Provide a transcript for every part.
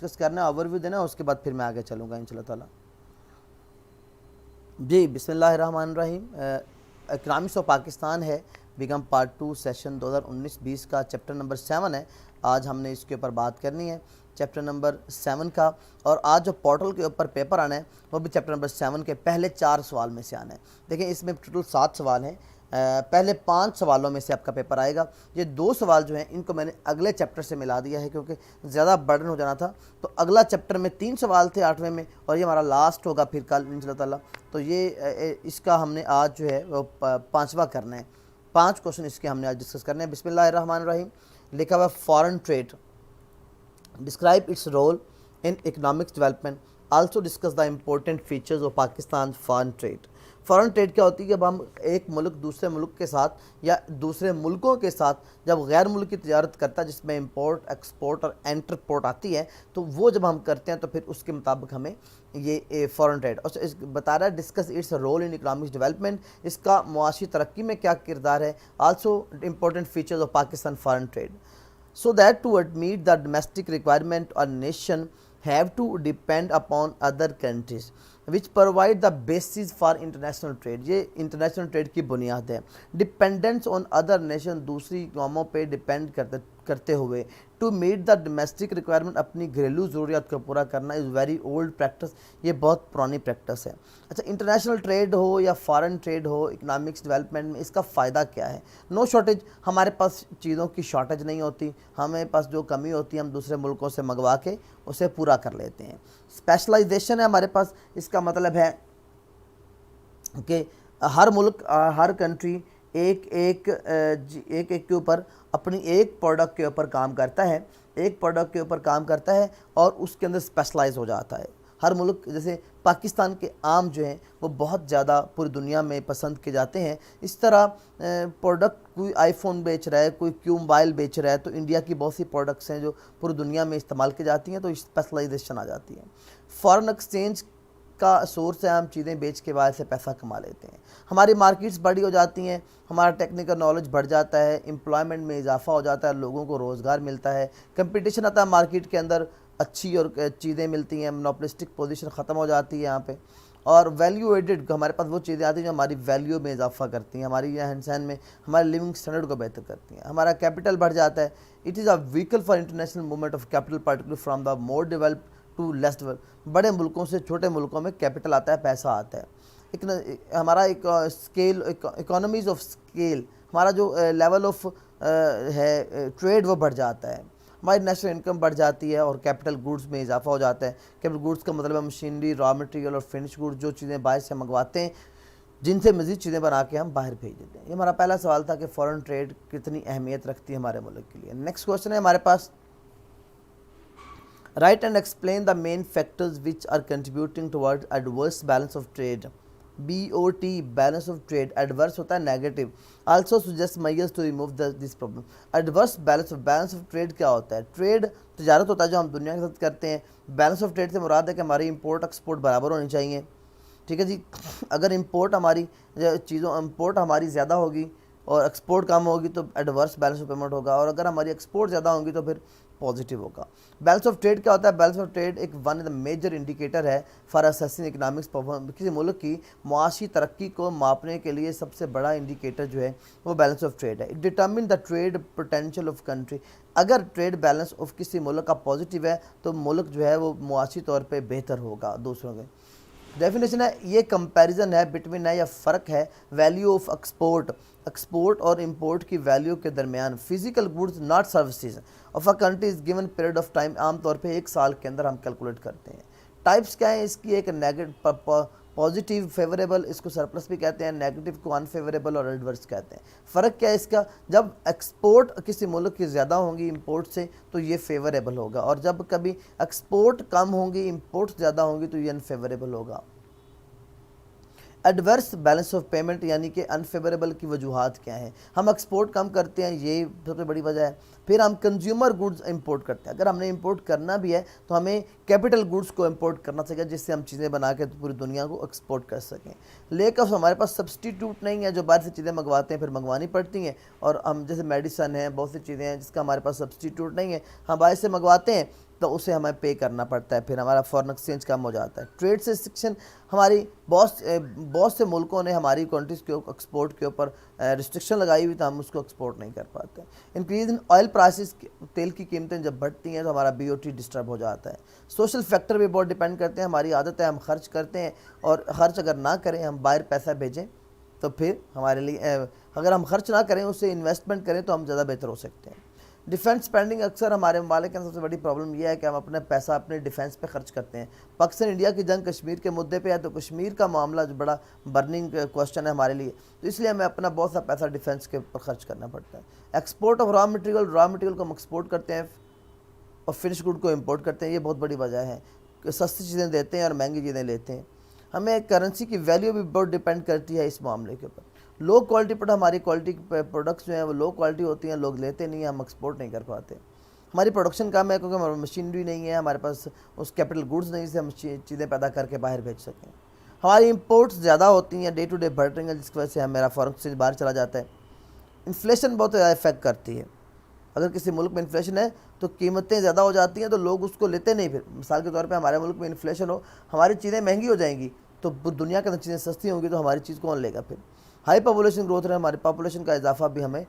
Discuss करना है, overview देना है, उसके बाद फिर मैं आगे चलूँगा इंशाल्लाह ताला। जी बिस्मिल्लाहिर्रहमानिर्रहीम। इकनॉमिक्स ऑफ पाकिस्तान है, बिगम पार्ट 2 सेशन 2019-20 का चैप्टर नंबर 7 है। आज हमने इसके ऊपर बात करनी है, चैप्टर नंबर 7 का। और आज जो पोर्टल के ऊपर पेपर आना है वो भी चैप्टर नंबर 7 के पहले 4 सवाल में से आना है। देखिए इसमें टोटल 7 सवाल हैं, पहले 5 सवालों में से आपका पेपर आएगा। ये 2 सवाल जो हैं इनको मैंने अगले चैप्टर से मिला दिया है क्योंकि ज़्यादा बर्डन हो जाना था। तो अगला चैप्टर में 3 सवाल थे 8वें में, और ये हमारा लास्ट होगा फिर कल इंशाल्लाह ताला। तो ये इसका हमने आज जो है वो 5वां करना है। 5 क्वेश्चन इसके हमने आज डिस्कस करने हैं। बिस्मिल्लाहिर्रहमानिर्रहीम। लिखा हुआ foreign trade, describe its role in economics development, also discuss the important features of Pakistan foreign trade. Foreign trade क्या होती है? जब हम एक मुल्क दूसरे मुल्क के साथ या दूसरे मुल्कों के साथ जब गैर मुल्क की तजारत करता है, जिसमें इंपोर्ट एक्सपोर्ट और एंटरपोर्ट आती है, तो वो जब हम करते हैं तो फिर उसके मुताबिक हमें ये फॉरेन ट्रेड और बता रहा है discuss its role in economic development, इसका मुआशी तरक्की में क्या किरदार है। Also important features of Pakistan foreign trade, so that to meet the domestic requirement a nation have to depend upon other countries which provide the basis for international trade। ये international trade की बुनियाद है। dependence on other nation, दूसरी कौमों पे depend करते हुए to meet the domestic requirement, अपनी घरेलू ज़रूरियात को पूरा करना इज़ वेरी ओल्ड प्रैक्टिस, ये बहुत पुरानी प्रैक्टिस है। अच्छा, इंटरनेशनल ट्रेड हो या फॉरेन ट्रेड हो, इकनॉमिक्स डेवलपमेंट में इसका फ़ायदा क्या है? नो शॉर्टेज, हमारे पास चीज़ों की शॉर्टेज नहीं होती, हमें पास जो कमी होती है हम दूसरे मुल्कों से मंगवा के उसे पूरा कर लेते हैं। स्पेशलाइजेशन है हमारे पास, इसका मतलब है कि हर मुल्क हर कंट्री एक एक के ऊपर अपनी एक प्रोडक्ट के ऊपर काम करता है, एक प्रोडक्ट के ऊपर काम करता है और उसके अंदर स्पेशलाइज हो जाता है। हर मुल्क, जैसे पाकिस्तान के आम जो हैं वो बहुत ज़्यादा पूरी दुनिया में पसंद किए जाते हैं। इस तरह प्रोडक्ट, कोई आईफोन बेच रहा है, कोई क्यू मोबाइल बेच रहा है, तो इंडिया की बहुत सी प्रोडक्ट्स हैं जो पूरी दुनिया में इस्तेमाल की जाती हैं, तो स्पेशलाइजेशन आ जाती है। फॉरेन एक्सचेंज का सोर्स है, हम चीज़ें बेच के बाद से पैसा कमा लेते हैं। हमारी मार्केट्स बड़ी हो जाती हैं, हमारा टेक्निकल नॉलेज बढ़ जाता है, एम्प्लॉयमेंट में इजाफा हो जाता है, लोगों को रोज़गार मिलता है, कंपटीशन आता है मार्केट के अंदर, अच्छी और चीज़ें मिलती हैं, मोनोपोलिस्टिक पोजीशन ख़त्म हो जाती है यहाँ पे। और वैल्यू एडिड, हमारे पास वो चीज़ें आती हैं जो हमारी वैल्यू में इजाफा करती हैं, हमारी रहन सहन में हमारे लिविंग स्टैंडर्ड को बेहतर करती हैं, हमारा कैपिटल बढ़ जाता है। It is a vehicle for international movement of capital particular from the more developed to less develop. बड़े मुल्कों से छोटे मुल्कों में कैपिटल आता है, पैसा आता है। हमारा एक स्केल, इकोनॉमीज ऑफ स्केल, हमारा जो लेवल ऑफ है ट्रेड वो बढ़ जाता है, हमारी नेशनल इनकम बढ़ जाती है और कैपिटल गुड्स में इजाफा हो जाता है। कैपिटल गुड्स का मतलब है मशीनरी, रॉ मटेरियल और फिनिश गुड्स, जो चीज़ें बाहर से मंगवाते हैं जिनसे मज़ीद चीज़ें बना के हम बाहर भेज देते हैं। ये हमारा पहला सवाल था कि फ़ॉरेन ट्रेड कितनी अहमियत रखती है हमारे मुल्क के लिए। नेक्स्ट क्वेश्चन है हमारे पास, write and explain the main factors which are contributing toward adverse balance of trade. BOT, balance of trade, adverse होता है negative. Also suggest measures to remove this problem. Adverse balance of trade क्या होता है? Trade तजारत होता है जो हम दुनिया के साथ करते हैं। बैलेंस ऑफ ट्रेड से मुराद है कि हमारी इंपोर्ट एक्सपोर्ट बराबर होनी चाहिए, ठीक है जी। अगर इंपोर्ट हमारी ज़्यादा होगी और एक्सपोर्ट कम होगी तो एडवर्स बैलेंस ऑफ पेमेंट होगा, और अगर हमारी एक्सपोर्ट ज़्यादा होगी तो फिर पॉजिटिव होगा। बैलेंस ऑफ ट्रेड क्या होता है? बैलेंस ऑफ ट्रेड एक वन द मेजर इंडिकेटर है फॉर असेसिंग इकोनॉमिक्स परफॉर्मेंस। किसी मुल्क की मुआशी तरक्की को मापने के लिए सबसे बड़ा इंडिकेटर जो है वो बैलेंस ऑफ ट्रेड है। It determine the trade potential of country. अगर ट्रेड बैलेंस ऑफ किसी मुल्क का पॉजिटिव है तो मुल्क जो है वो मुआशी तौर पर बेहतर होगा दूसरों के। डेफिनेशन है, ये कंपैरिजन है, बिटवीन है या फ़र्क है वैल्यू ऑफ एक्सपोर्ट और इंपोर्ट की वैल्यू के दरमियान। Physical goods not services of a country is given period of time, आमतौर पे 1 साल के अंदर हम कैलकुलेट करते हैं। टाइप्स क्या है इसकी? एक नेगेटिव, पॉजिटिव, फेवरेबल, इसको सरप्लस भी कहते हैं, नेगेटिव को अनफेवरेबल और एडवर्स कहते हैं। फ़र्क क्या है इसका? जब एक्सपोर्ट किसी मुल्क की ज़्यादा होंगी इंपोर्ट से तो ये फेवरेबल होगा, और जब कभी एक्सपोर्ट कम होंगी इंपोर्ट ज़्यादा होंगी तो ये अनफेवरेबल होगा। एडवर्स बैलेंस ऑफ पेमेंट यानी कि अनफेवरेबल की वजूहात क्या हैं? हम एक्सपोर्ट कम करते हैं, ये सबसे बड़ी वजह है। फिर हम कंज्यूमर गुड्स इंपोर्ट करते हैं। अगर हमने इंपोर्ट करना भी है तो हमें कैपिटल गुड्स को इंपोर्ट करना चाहिए जिससे हम चीज़ें बना के पूरी दुनिया को एक्सपोर्ट कर सकें। लेकिन हमारे पास सब्सटीट्यूट नहीं है, जो बाहर से चीज़ें मंगवाते हैं फिर मंगवानी पड़ती हैं। और हम जैसे मेडिसन है, बहुत सी चीज़ें हैं जिसका हमारे पास सब्सटीट्यूट नहीं है, हम बाहर से मंगवाते हैं तो उसे हमें पे करना पड़ता है, फिर हमारा फॉरेन एक्सचेंज कम हो जाता है। ट्रेड से रिस्ट्रिक्शन, हमारी बहुत से मुल्कों ने हमारी कंट्रीज़ के एक्सपोर्ट के ऊपर रिस्ट्रिक्शन लगाई हुई, तो हम उसको एक्सपोर्ट नहीं कर पाते। इंक्रीज इन ऑयल प्राइसेस, तेल की कीमतें जब बढ़ती हैं तो हमारा BOT डिस्टर्ब हो जाता है। सोशल फैक्टर भी बहुत डिपेंड करते हैं, हमारी आदत है हम खर्च करते हैं, और खर्च अगर ना करें, हम बाहर पैसा भेजें तो फिर हमारे लिए अगर हम खर्च ना करें, उससे इन्वेस्टमेंट करें तो हम ज़्यादा बेहतर हो सकते हैं। डिफेंस स्पेंडिंग, अक्सर हमारे ममालिक की सबसे बड़ी प्रॉब्लम यह है कि हम अपने पैसा अपने डिफेंस पे खर्च करते हैं। पाकिस्तान इंडिया की जंग कश्मीर के मुद्दे पे है, तो कश्मीर का मामला जो बड़ा बर्निंग क्वेश्चन है हमारे लिए, तो इसलिए हमें अपना बहुत सा पैसा डिफेंस के ऊपर खर्च करना पड़ता है। एक्सपोर्ट ऑफ रॉ मटेरियल को हम एक्सपोर्ट करते हैं और फिनिश गुड को इम्पोर्ट करते हैं। ये बहुत बड़ी वजह है कि सस्ती चीज़ें देते हैं और महंगी चीज़ें लेते हैं। हमें करेंसी की वैल्यू भी बहुत डिपेंड करती है इस मामले के ऊपर। लो क्वालिटी पर हमारी क्वालिटी प्रोडक्ट्स जो हैं वो लो क्वालिटी होती हैं, लोग लेते नहीं हैं, हम एक्सपोर्ट नहीं कर पाते। हमारी प्रोडक्शन कम है क्योंकि हमारी मशीनरी नहीं है, हमारे पास उस कैपिटल गुड्स नहीं से हम चीज़ें पैदा करके बाहर भेज सकें। हमारी इंपोर्ट्स ज़्यादा होती हैं, डे टू डे बढ़ रही हैं, जिसकी वजह से मेरा फॉरेन एक्सचेंज बाहर चला जाता है। इन्फ्लेशन बहुत ज़्यादा इफेक्ट करती है। अगर किसी मुल्क में इन्फ्लेशन है तो कीमतें ज़्यादा हो जाती हैं, तो लोग उसको लेते नहीं। फिर मिसाल के तौर पे हमारे मुल्क में इन्फ्लेशन हो, हमारी चीज़ें महंगी हो जाएंगी, तो दुनिया के अंदर चीज़ें सस्ती होंगी, तो हमारी चीज़ कौन लेगा। फिर हाई पॉपुलेशन ग्रोथ है, हमारी पॉपुलेशन का इजाफा भी हमें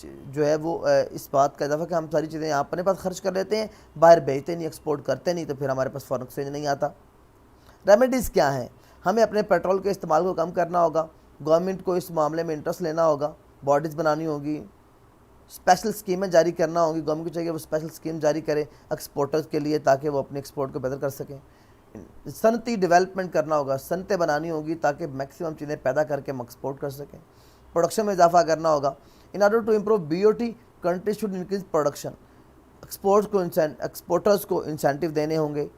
जो है वो इस बात का इजाफा कि हम सारी चीज़ें यहाँ अपने पास खर्च कर लेते हैं, बाहर भेजते नहीं, एक्सपोर्ट करते नहीं, तो फिर हमारे पास फॉरेन एक्सचेंज नहीं आता। रेमेडीज़ क्या हैं? हमें अपने पेट्रोल के इस्तेमाल को कम करना होगा, गवर्नमेंट को इस मामले में इंटरेस्ट लेना होगा, बॉडीज़ बनानी होगी, स्पेशल स्कीमें जारी करना होगी। गवर्नमेंट को चाहिए वो स्पेशल स्कीम जारी करे एक्सपोर्टर्स के लिए, ताकि वो अपने एक्सपोर्ट को बेहतर कर सकें। सनती डेवलपमेंट करना होगा, सनतें बनानी होगी ताकि मैक्सिमम चीज़ें पैदा करके हम एक्सपोर्ट कर सकें। प्रोडक्शन में इजाफा करना होगा। In order to improve BOT, country should increase production. Exporters को इंसेंटिव देने होंगे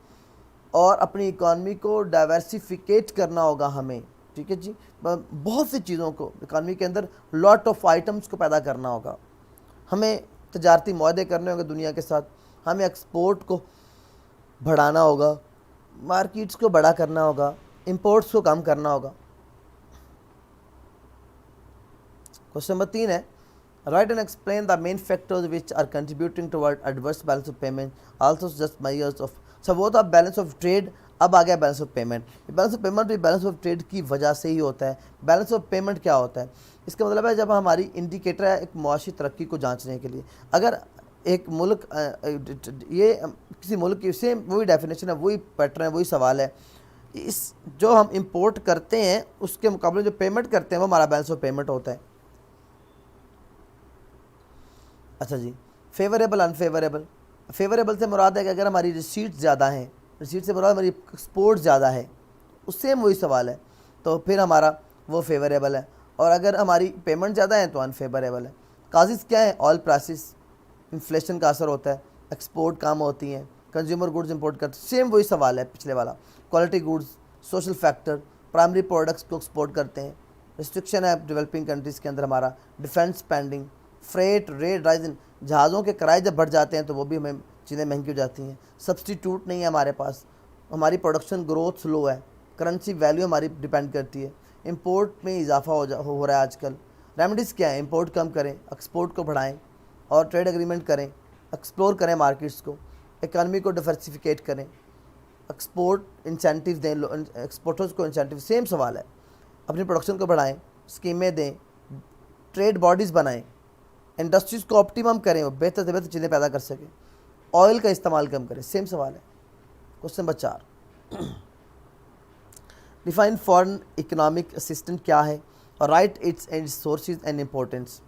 और अपनी इकॉनमी को डाइवर्सिफिकेट करना होगा हमें। ठीक है जी, बहुत सी चीज़ों को इकॉनमी के अंदर लॉट ऑफ आइटम्स को पैदा करना होगा। हमें तजारती मुआहदे करने होंगे दुनिया के साथ, हमें एक्सपोर्ट को बढ़ाना होगा, मार्केट्स को बड़ा करना होगा, इंपोर्ट्स को कम करना होगा। क्वेश्चन नंबर 3 है, write and explain the main factors which are contributing toward adverse balance of payment, also just measures of. सब वो था बैलेंस ऑफ ट्रेड, अब आ गया balance of payment. Balance of payment भी बैलेंस ऑफ ट्रेड की वजह से ही होता है। बैलेंस ऑफ पेमेंट क्या होता है? इसका मतलब है जब हमारी इंडिकेटर है एक मुआशी तरक्की को जांचने के लिए। अगर एक मुल्क ये किसी मुल्क की सेम वही डेफिनेशन है, वही पैटर्न है, वही सवाल है, इस जो हम इंपोर्ट करते हैं उसके मुकाबले जो पेमेंट करते हैं वो हमारा बैलेंस ऑफ पेमेंट होता है। अच्छा जी, फेवरेबल अनफेवरेबल। फेवरेबल से मुराद है कि अगर हमारी रिसीट ज़्यादा है, रिसीट से मुराद हमारी एक्सपोर्ट ज़्यादा है, उससे वही सवाल है, तो फिर हमारा वो फेवरेबल है। और अगर हमारी पेमेंट ज़्यादा है तो अनफेवरेबल है। काजिज़ क्या है? ऑयल प्राइसेस, इन्फ्लेशन का असर होता है, एक्सपोर्ट काम होती हैं, कंज्यूमर गुड्स इंपोर्ट करते, सेम वही सवाल है पिछले वाला। Quality goods, social factor, primary products को एक्सपोर्ट करते हैं, रिस्ट्रिक्शन है डेवलपिंग कंट्रीज़ के अंदर हमारा, defence spending, freight rate rising, जहाज़ों के किराए जब बढ़ जाते हैं तो वो भी हमें चीज़ें महंगी हो जाती हैं। सब्सटीट्यूट नहीं है हमारे पास, हमारी प्रोडक्शन ग्रोथ स्लो है, करेंसी वैल्यू हमारी डिपेंड करती है, इंपोर्ट में इजाफा हो रहा है आजकल। रेमेडीज़ क्या है? इंपोर्ट कम करें, एक्सपोर्ट को बढ़ाएं और ट्रेड एग्रीमेंट करें, एक्सप्लोर करें मार्केट्स को, इकॉनमी को डिवर्सिफिकेट करें, एक्सपोर्ट इंसेंटिव दें, एक्सपोर्टर्स को इंसेंटिव। सेम सवाल है, अपनी प्रोडक्शन को बढ़ाएं, स्कीमें दें, ट्रेड बॉडीज़ बनाएं, इंडस्ट्रीज़ को ऑप्टिमम करें, वो बेहतर से बेहतर चीज़ें पैदा कर सकें, ऑयल का इस्तेमाल कम करें। सेम सवाल है। Question number 4, define foreign economic assistant क्या है और write its and sources and importance.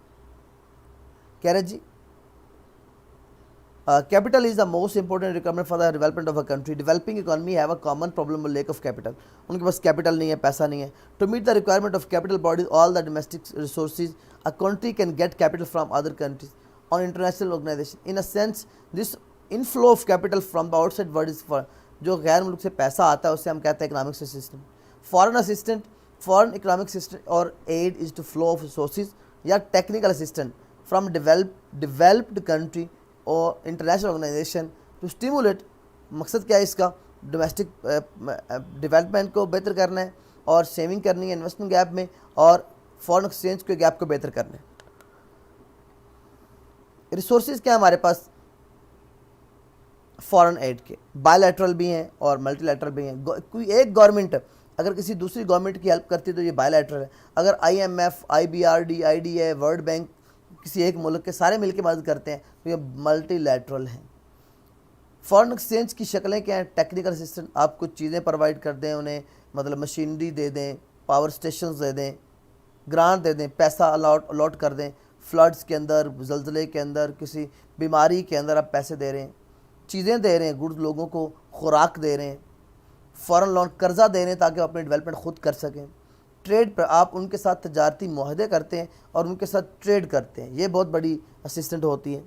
कह रहे जी, capital is the most important requirement for the development of a country. Developing economy have a common problem lack of capital. उनके पास capital नहीं है, पैसा नहीं है। To meet the requirement of capital besides all the domestic resources a country can get capital from other countries on international organisation. In a sense this inflow of capital from the outside world is for, जो गैर मुल्क से पैसा आता है उससे हम कहते हैं economic system. Foreign assistant, foreign economic system और aid is to flow of resources या technical assistant from developed country और इंटरनेशनल ऑर्गेनाइजेशन टू स्टिमुलेट। मकसद क्या है इसका? डोमेस्टिक डेवलपमेंट को बेहतर करना है और सेविंग करनी है इन्वेस्टमेंट गैप में, और फॉरेन एक्सचेंज के गैप को बेहतर करना है। रिसोर्सेज क्या है हमारे पास? फॉरेन एड के बायलैटरल भी हैं और मल्टीलैटरल भी हैं। कोई एक गवर्नमेंट अगर किसी दूसरी गवर्नमेंट की हेल्प करती है तो ये बायलैटरल है। अगर IMF, IBRD, IDA, world bank किसी एक मुल्क के सारे मिलकर मदद करते हैं तो ये मल्टीलैटरल हैं। फॉरेन एक्सचेंज की शक्लें क्या हैं? टेक्निकल असिस्टेंट, आप कुछ चीज़ें प्रोवाइड कर दें उन्हें, मतलब मशीनरी दे दें, पावर स्टेशन दे दें, ग्रांट दे दें, पैसा अलॉट कर दें। फ्लड्स के अंदर, जल्जले के अंदर, किसी बीमारी के अंदर आप पैसे दे रहे हैं, चीज़ें दे रहे हैं, गुड्स लोगों को खुराक दे रहे हैं। फ़ॉरेन लोन कर्जा दे रहे हैं ताकि वो अपनी डेवलपमेंट खुद कर सकें। ट्रेड पर आप उनके साथ तजारती मुआहदे करते हैं और उनके साथ ट्रेड करते हैं, ये बहुत बड़ी असिस्टेंट होती है।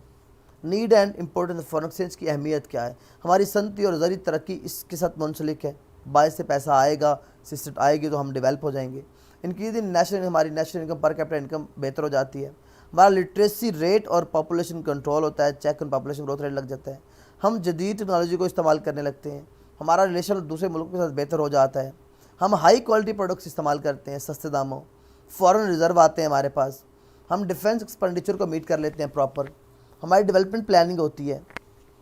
Need and importance foreign exchange की अहमियत क्या है? हमारी सनती और ज़री तरक्की इसके साथ मुंसलिक है। बाहर से पैसा आएगा, असिस्टेंट आएगी तो हम डेवलप हो जाएंगे। इनकी नेशनल हमारी नेशनल इनकम, पर कैपिटल इनकम बेहतर हो जाती है। हमारा लिटरेसी रेट और पॉपुलेशन कंट्रोल होता है, check on population growth rate लग जाता है। हम जदीद टेक्नोलॉजी को इस्तेमाल करने लगते हैं, हमारा रिलेशन दूसरे मुल्कों के साथ बेहतर हो जाता है। हम हाई क्वालिटी प्रोडक्ट्स इस्तेमाल करते हैं सस्ते दामों। फॉरेन रिजर्व आते हैं हमारे पास। हम डिफेंस एक्सपेंडिचर को मीट कर लेते हैं प्रॉपर। हमारी डेवलपमेंट प्लानिंग होती है।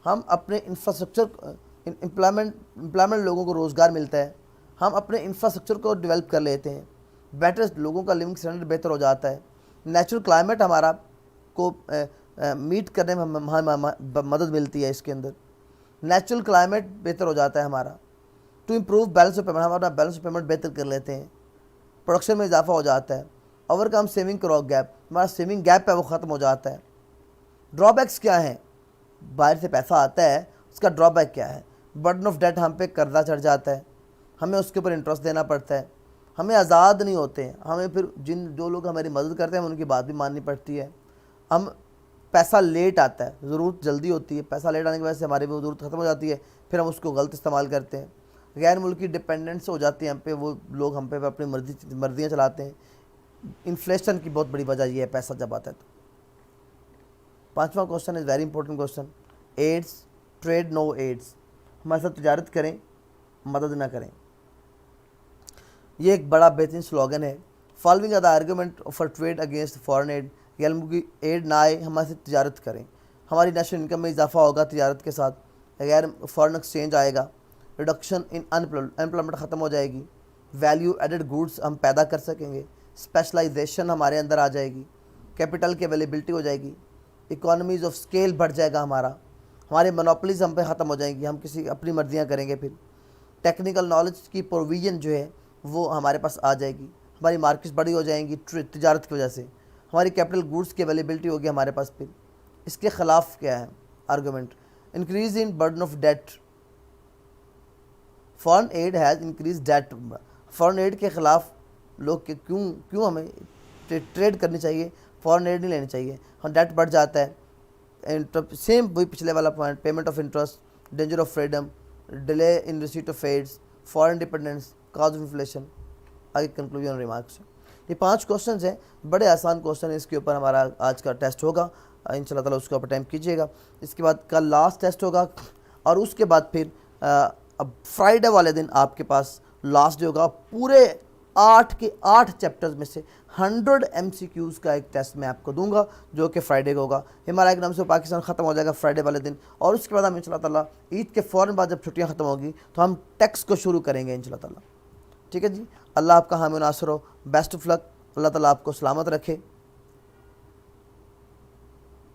हम अपने इंफ्रास्ट्रक्चर एम्प्लॉयमेंट लोगों को रोज़गार मिलता है। हम अपने इंफ्रास्ट्रक्चर को डेवलप कर लेते हैं, बेटर लोगों का लिविंग स्टैंडर्ड बेहतर हो जाता है। नेचुरल क्लाइमेट हमारा को मीट करने में मदद मिलती है। इसके अंदर नेचुरल क्लाइमेट बेहतर हो जाता है हमारा। To improve balance of payment, हम अपना बैलेंस ऑफ पेमेंट बेहतर कर लेते हैं, प्रोडक्शन में इजाफा हो जाता है। ओवरकम सेविंग क्रॉप गैप, हमारा सेविंग गैप है वो ख़त्म हो जाता है। ड्रॉबैक्स क्या हैं? बाहर से पैसा आता है, उसका ड्रॉबैक क्या है? बर्डन ऑफ डेट, हम पे कर्जा चढ़ जाता है, हमें उसके ऊपर इंटरेस्ट देना पड़ता है, हमें आज़ाद नहीं होते हैं, हमें फिर जो लोग हमारी मदद करते हैं उनकी बात भी माननी पड़ती है। हम पैसा लेट आता है, ज़रूरत जल्दी होती है, पैसा लेट आने की वजह से हमारी वो ज़रूरत ख़त्म हो जाती है, फिर हम उसको गलत इस्तेमाल करते हैं। गैर मुल्की डिपेंडेंस हो जाती है हम पे, वो लोग हम पे अपनी मर्जियाँ चलाते हैं। इन्फ्लेशन की बहुत बड़ी वजह ये है पैसा जब आता है तो। पांचवा question is very important question, aids trade no aids, हमारे साथ तजारत करें मदद ना करें। ये एक बड़ा बेहतरीन स्लोगन है। Following are the argument for trade against foreign aid, गैर मुल्की एड ना आए, हमारे साथ तजारत करें, हमारी नेशनल इनकम में इजाफा होगा तजारत के साथ, गैर फॉरेन एक्सचेंज आएगा, रिडक्शन इन अनएम्प्लॉयमेंट ख़त्म हो जाएगी, वैल्यू एडेड गुड्स हम पैदा कर सकेंगे, स्पेशलाइजेशन हमारे अंदर आ जाएगी, कैपिटल की अवेलेबिलिटी हो जाएगी, इकोनॉमीज़ ऑफ स्केल बढ़ जाएगा हमारे मोनोपोलीज हम पे ख़त्म हो जाएंगी, हम किसी अपनी मर्जियाँ करेंगे। फिर टेक्निकल नॉलेज की प्रोविज़न जो है वो हमारे पास आ जाएगी, हमारी मार्केट्स बड़ी हो जाएंगी तिजारत की वजह से, हमारी कैपिटल गुड्स की अवेलेबिलिटी होगी हमारे पास। फिर इसके ख़िलाफ़ क्या है argument? Increase in burden of debt, foreign aid has increase debt. Foreign aid के ख़िलाफ़ लोग के क्यों हमें ट्रेड करनी चाहिए, फॉरेन एड नहीं लेनी चाहिए। हम डेट बढ़ जाता है, सेम वही पिछले वाला point, payment of interest, danger of freedom, delay in receipt of aids, foreign dependence, cause of inflation. आगे कंक्लूजन रिमार्क्स। ये 5 क्वेश्चन हैं, बड़े आसान क्वेश्चन है। इसके ऊपर हमारा आज का टेस्ट होगा, इंशाल्लाह ताला उसको आप अटैम्प्ट कीजिएगा। इसके बाद कल लास्ट टेस्ट होगा और उसके बाद फिर अब फ्राइडे वाले दिन आपके पास लास्ट डे होगा। पूरे 8 के 8 चैप्टर्स में से 100 MCQs का एक टेस्ट मैं आपको दूंगा जो कि फ्राइडे को होगा। हमारा इकनॉमिक्स ऑफ पाकिस्तान ख़त्म हो जाएगा फ्राइडे वाले दिन और उसके बाद हम इंशाल्लाह ताला ईद के फ़ौरन बाद जब छुट्टियां ख़त्म होगी तो हम टेक्स्ट को शुरू करेंगे इंशाल्लाह ताला। ठीक है जी, अल्लाह आपका हामी नासर हो, बेस्ट ऑफ लक, अल्लाह ताला आपको सलामत रखे।